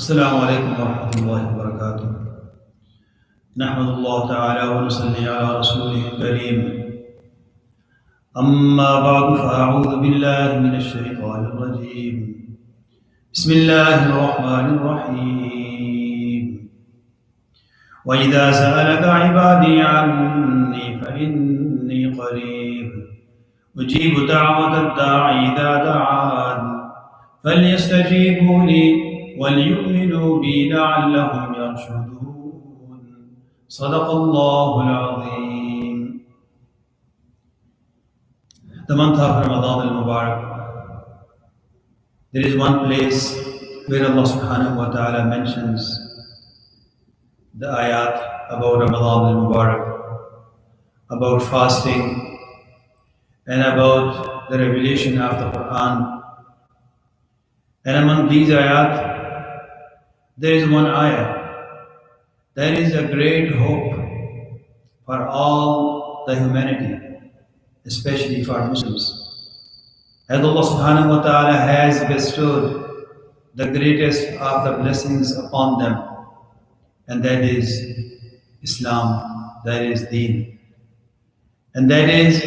السلام عليكم ورحمة الله وبركاته. نحمد الله تعالى ونصلي على رسوله الكريم. أما بعد فأعوذ بالله من الشيطان الرجيم. بسم الله الرحمن الرحيم. وإذا سألك عبادي عني فإني قريب أجيب دعوة الداعي إذا دعان فليستجيبوا لي وليؤمنوا بي لعلهم يرشدون. صدق الله العظيم. The month of Ramadan al-Mubarak, there is one place where Allah subhanahu wa ta'ala mentions the ayat about Ramadan al-Mubarak, about fasting, and about the revelation of the Quran. And among these ayat, there is one ayah. There is a great hope for all the humanity, especially for Muslims. As Allah subhanahu wa ta'ala has bestowed the greatest of the blessings upon them, and that is Islam, that is Deen. And that is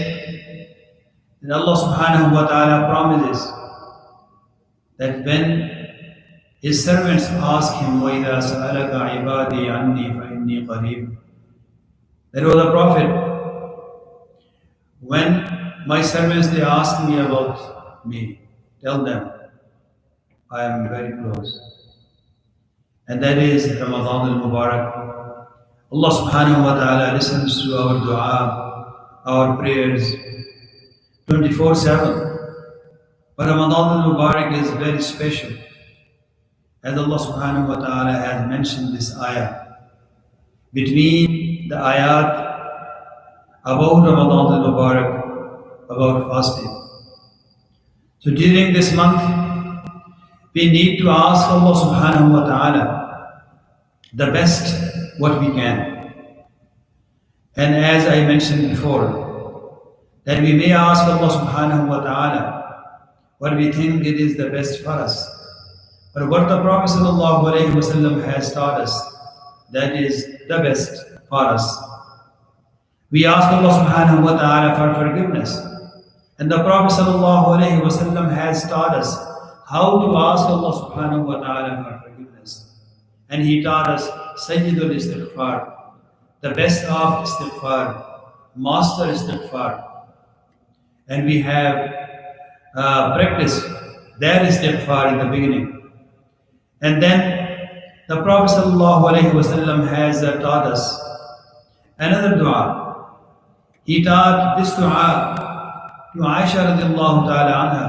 that Allah subhanahu wa ta'ala promises that when His servants ask Him, وَإِذَا سَأَلَكَ عِبَادِي عَنِّي فَإِنِّي قَرِيبٌ, that, O the Prophet, when my servants they ask me about me, tell them, I am very close. And that is Ramadan al-Mubarak. Allah subhanahu wa ta'ala listens to our dua, our prayers, 24/7. But Ramadan al-Mubarak is very special. As Allah subhanahu wa ta'ala has mentioned this ayah, between the ayat about Ramadan al-Mubarak, about fasting. So during this month, we need to ask Allah subhanahu wa ta'ala the best what we can. And as I mentioned before, that we may ask Allah subhanahu wa ta'ala what we think it is the best for us. But what the Prophet ﷺ has taught us, that is the best for us. We ask Allah subhanahu wa ta'ala for forgiveness. And the Prophet ﷺ has taught us how to ask Allah subhanahu wa ta'ala for forgiveness. And He taught us Sayyidul Istighfar, the best of Istighfar, master Istighfar. And we have practiced that Istighfar in the beginning. And then the Prophet ﷺ has taught us another dua. He taught this dua to Aisha radiallahu ta'ala anha.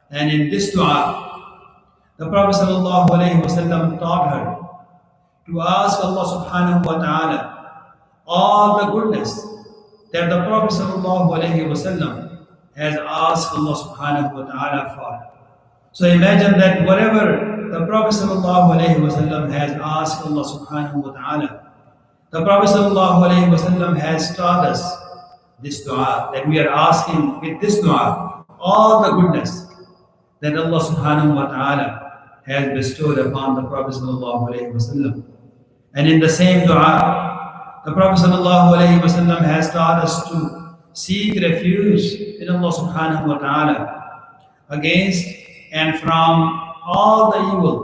And in this dua, the Prophet ﷺ taught her to ask Allah subhanahu wa ta'ala all the goodness that the Prophet ﷺ has asked Allah subhanahu wa ta'ala for. So imagine that whatever the Prophet ﷺ has asked Allah subhanahu wa ta'ala, the Prophet ﷺ has taught us this dua, that we are asking with this dua all the goodness that Allah subhanahu wa ta'ala has bestowed upon the Prophet ﷺ. And in the same dua, the Prophet ﷺ has taught us to seek refuge in Allah subhanahu wa ta'ala against and from all the evil.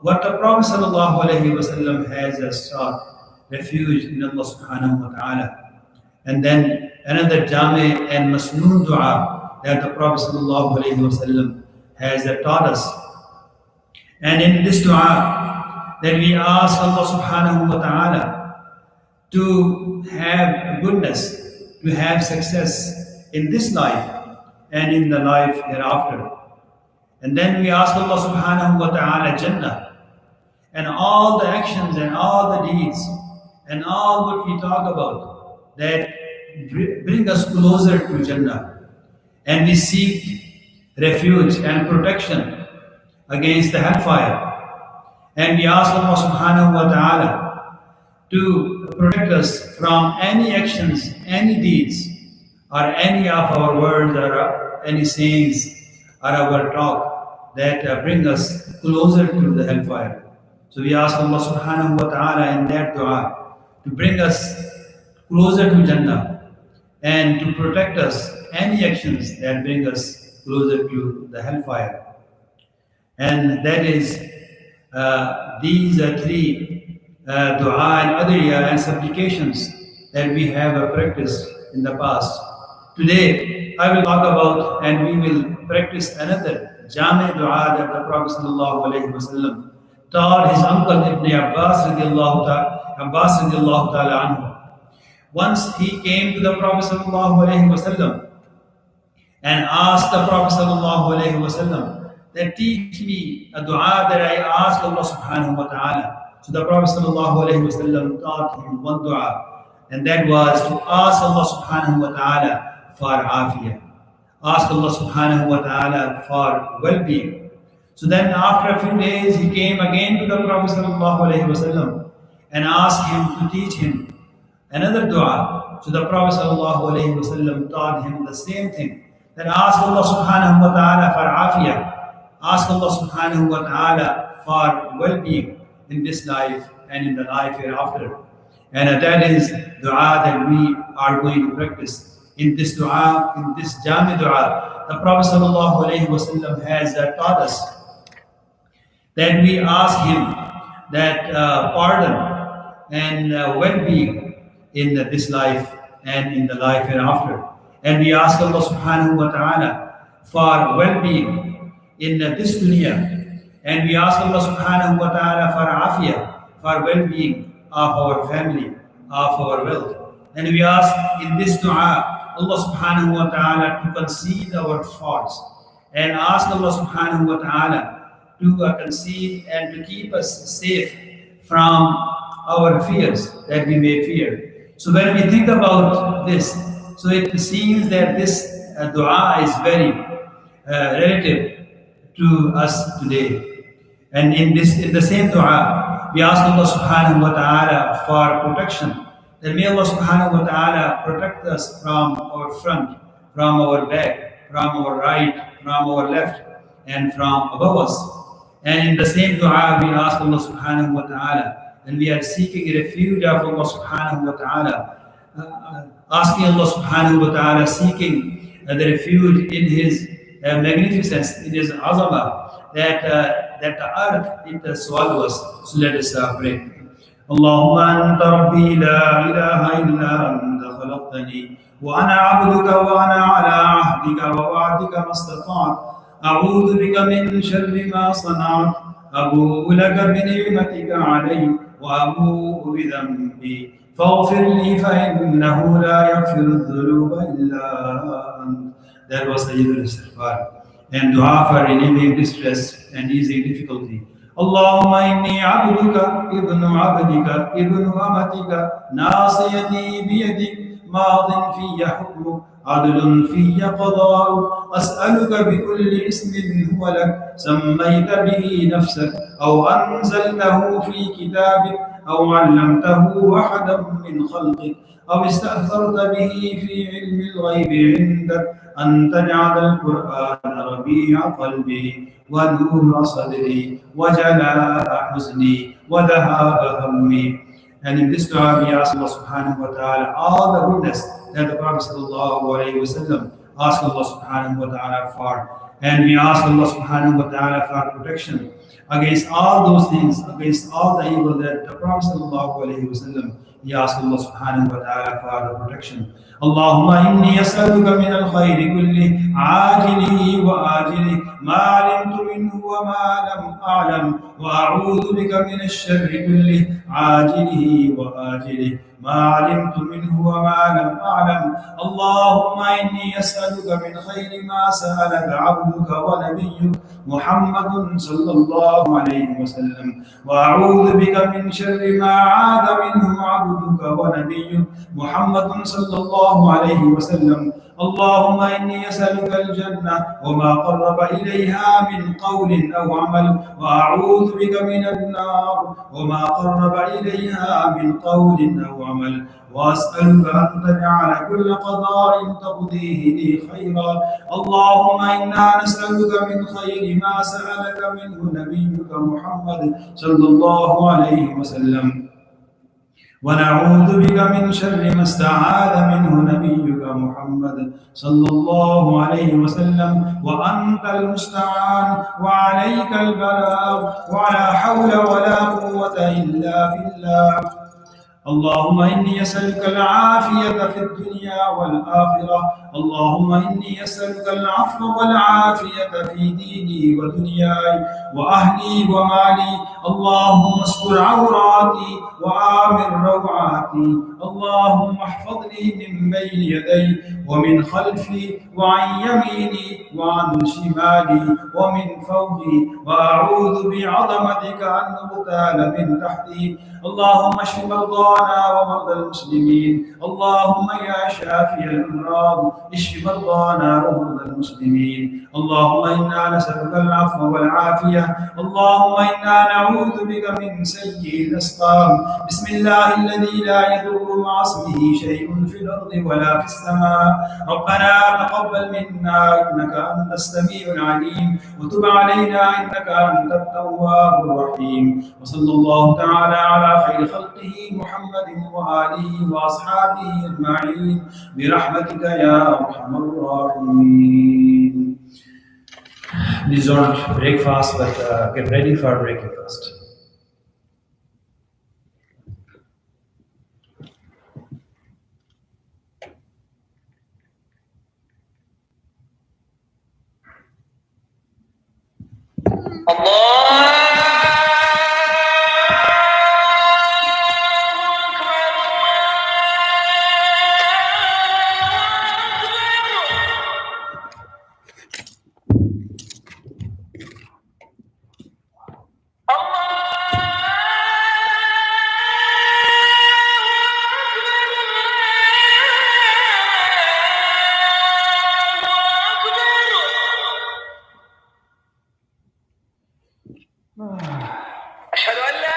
What the Prophet ﷺ has sought refuge in Allah subhanahu wa ta'ala. And then another Jami and Masnoon dua that the Prophet ﷺ has taught us. And in this dua, that we ask Allah subhanahu wa ta'ala to have goodness, to have success in this life and in the life hereafter. And then we ask Allah subhanahu wa ta'ala Jannah, and all the actions and all the deeds and all what we talk about that bring us closer to Jannah. And we seek refuge and protection against the hellfire. And we ask Allah subhanahu wa ta'ala to protect us from any actions, any deeds, or any of our words or any sayings or our talk that bring us closer to the hellfire. So we ask Allah subhanahu wa ta'ala in that dua to bring us closer to Jannah and to protect us any actions that bring us closer to the hellfire. And that is, these are three dua and adhiya and supplications that we have practiced in the past. Today, I will talk about and we will practice another Jami dua that the Prophet ﷺ taught his uncle Ibn Abbas radiallahu ta'ala anhu. Once he came to the Prophet ﷺ and asked the Prophet ﷺ that teach me a dua that I ask Allah subhanahu wa ta'ala. So the Prophet ﷺ taught him one dua, and that was to ask Allah subhanahu wa ta'ala for afiyah. Ask Allah subhanahu wa ta'ala for well-being. So then after a few days he came again to the Prophet ﷺ and asked him to teach him another dua. So the Prophet ﷺ taught him the same thing, that ask Allah subhanahu wa ta'ala for afiyah, ask Allah subhanahu wa ta'ala for well-being in this life and in the life hereafter. And that is dua that we are going to practice. In this dua, in this Jami dua, the Prophet ﷺ has taught us that we ask him that pardon and well-being in this life and in the life hereafter. And we ask Allah subhanahu wa ta'ala for well-being in this dunya. And we ask Allah subhanahu wa ta'ala for afiyah, for well-being of our family, of our wealth. And we ask in this dua Allah subhanahu wa ta'ala to conceal our faults and ask Allah subhanahu wa ta'ala to conceal and to keep us safe from our fears that we may fear. So when we think about this, so it seems that this dua is very relative to us today. And in the same dua, we ask Allah subhanahu wa ta'ala for protection. That may Allah subhanahu wa ta'ala protect us from our front, from our back, from our right, from our left, and from above us. And in the same dua, we ask Allah subhanahu wa ta'ala, and we are seeking refuge of Allah subhanahu wa ta'ala, asking Allah subhanahu wa ta'ala, seeking the refuge in His magnificence, in His azamah, that the earth it swallows us. So let us pray. اللهم أنت ربي لا إله إلا أنت خلقتني وأنا عبدك وأنا على عهدك ووعدك ما استطعت أعوذ بك من شر ما صنعت أبوء لك بنعمتك علي وأبوء بذنبي فاغفر لي فإنه لا يغفر الذنوب إلا أنت. That was Saeed al-Istighfar and dua for relieving distress and easing difficulty. اللهم إني عبدك ابن عبدك ابن أمتك ناصيتي بيدك ماض في حكمك عدل في قضاؤك أسألك بكل اسم هو لك سميت به نفسك أو أنزلته في كتابك أو علمته أحدا من خلقك أو استأثرت به في علم الغيب عندك أن تجعل القرآن ربيع قلبي ونور صدري وجلاء حزني وذهاب همي. And in this dua we ask Allah subhanahu wa ta'ala all the goodness that the Prophet sallallahu alayhi wa sallam asked Allah subhanahu wa ta'ala for. And we ask Allah subhanahu wa ta'ala for protection against all those things, against all the evil that the Prophet sallallahu alayhi wa sallam, he asked Allah subhanahu wa ta'ala for the protection. Allahumma inni as'aluka min al-khayri kulli ajilihi wa ajilihi ma alimtu minhu wa ma lam a'lam wa a'udhu bika min ash-sharri kulli ajilihi wa ajilihi ما علمت منه وما لم أعلم اللهم إني أسألك من خير ما سألك عبدك ونبيك محمد صلى الله عليه وسلم وأعوذ بك من شر ما عاد منه عبدك ونبيك محمد صلى الله عليه وسلم اللهم إني أسألك الجنة وما قرب إليها من قول أو عمل وأعوذ بك من النار وما قرب إليها من قول أو عمل وأسألك أن تجعل كل قضاء تقضيه لي خيرا. اللهم إنا نسألك من خير ما سألك منه نبيك محمد صلى الله عليه وسلم، ونعوذ بك من شر ما استعاذ منه نبيك محمد صلى الله عليه وسلم، وأنت المستعان وعليك البلاغ، ولا حول ولا قوة إلا بالله. اللهم إني أسألك العافية في الدنيا والآخرة. اللهم إني أسألك العفو والعافية في ديني ودنياي وأهلي ومالي. اللهم استر عوراتي وآمن روعاتي. اللهم احفظني من بين يدي ومن خلفي وعن يميني وعن شمالي ومن فوقي، وأعوذ بعظمتك أن أغتال من تحتي. اللهم اشف مرضانا ومرضى المسلمين. اللهم يا شافي الامراض اشف مرضانا ومرضى المسلمين. اللهم انا نسالك العفو والعافيه. اللهم انا نعوذ بك من سيء الاسقام. بسم الله الذي لا يضر مع اسمه شيء في الارض ولا في السماء. ربنا تقبل منا انك انت السميع العليم، وتب علينا انك انت التواب الرحيم. وصلى الله تعالى على خير خلقه محمد وآله وأصحابه أجمعين برحمتك يا أرحم الراحمين. Please don't break fast, but get ready for breaking fast. Allah. أشهد أن لا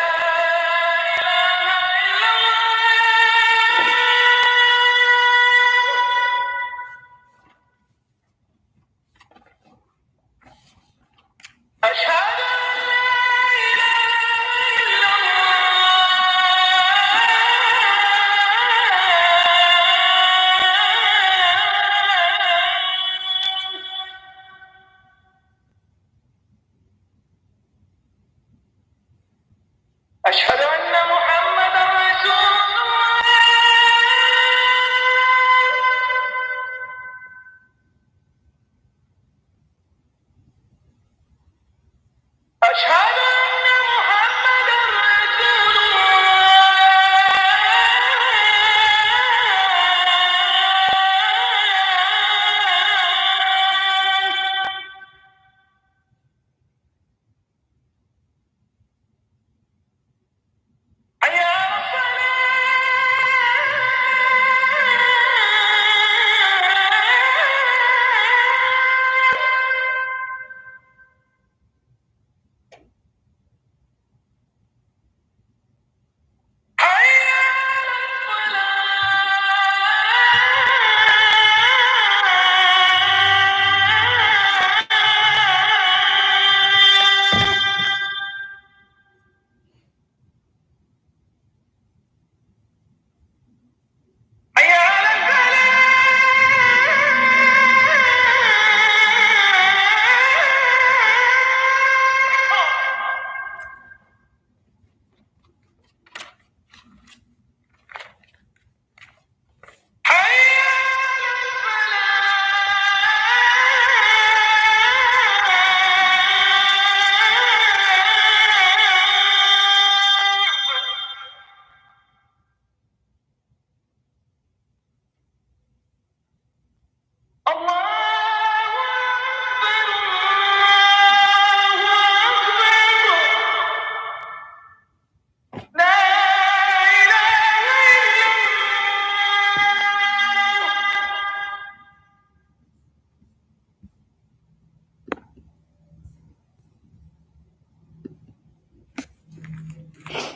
أشهد